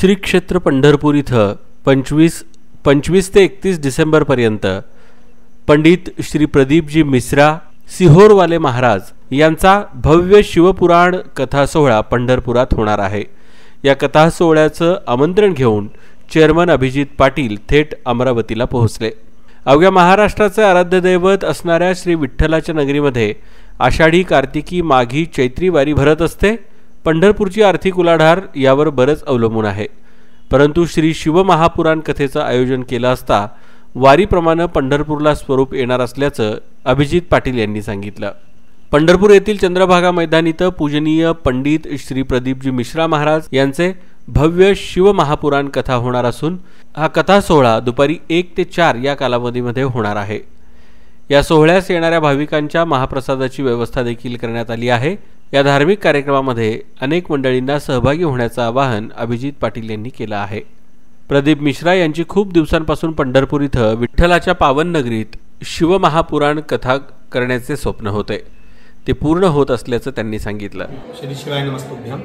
श्री क्षेत्र पंढरपूर इथं 25 ते 31 डिसेंबरपर्यंत पंडित श्री प्रदीपजी मिश्रा सिहोरवाले महाराज यांचा भव्य शिवपुराण कथा सोहळा पंढरपुरात होणार आहे। या कथा सोहळ्याचं आमंत्रण घेऊन चेअरमन अभिजित पाटील थेट अमरावतीला पोहोचले। अवघ्या महाराष्ट्राचे आराध्य दैवत असणाऱ्या श्री विठ्ठलाच्या नगरीमध्ये आषाढी, कार्तिकी, माघी, चैत्री वारी भरत असते। पंढरपूरची आर्थिक उलाढाल यावर बरंच अवलंबून आहे, परंतु श्री शिवमहापुराण कथेचं आयोजन केलं असता वारीप्रमाणे पंढरपूरला स्वरूप येणार असल्याचं अभिजित पाटील यांनी सांगितलं। पंढरपूर येथील चंद्रभागा मैदान इथं पूजनीय पंडित श्री प्रदीपजी मिश्रा महाराज यांचे भव्य शिवमहापुराण कथा होणार असून हा कथा सोहळा दुपारी 1 ते 4 या कालावधीमध्ये होणार आहे। या सोहळ्यास येणाऱ्या भाविकांच्या महाप्रसादाची व्यवस्था देखील करण्यात आली आहे। या धार्मिक कार्यक्रमामध्ये अनेक मंडळींना सहभागी होण्याचं आवाहन अभिजित पाटील यांनी केलं आहे। प्रदीप मिश्रा यांची खूप दिवसांपासून पंढरपूर इथं विठ्ठलाच्या पावन नगरीत शिवमहापुराण कथा करण्याचे स्वप्न होते, ते पूर्ण होत असल्याचं त्यांनी सांगितलं। श्री शिवाय नमस्तुभ्यम।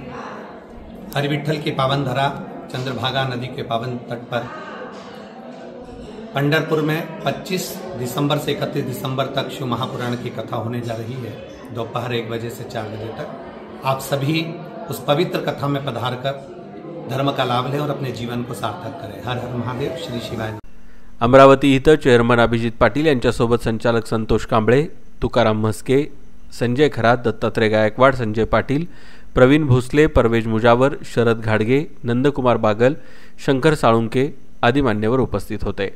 हरि विठ्ठल की पावन धरा चंद्रभागा नदी के पावन तट पर पंढरपुर में 25 दिसंबर से 31 दिसंबर तक शिव महापुराण की कथा होने जा रही है। दोपहर 1 बजे से 4 बजे तक आप सभी उस पवित्र कथा में पधार कर धर्म का लाभ लें और अपने जीवन को सार्थक करें। हर हर महादेव। श्री शिवाय। अमरावती इथं चेअरमन अभिजित पाटील यांच्यासोबत संचालक संतोष कांबळे, तुकाराम म्हस्के, संजय खरात, दत्तात्रय गायकवाड, संजय पाटील, प्रवीण भोसले, परवेज मुजावर, शरद घाडगे, नंदकुमार बागल, शंकर साळुंके आदी मान्यवर उपस्थित होते।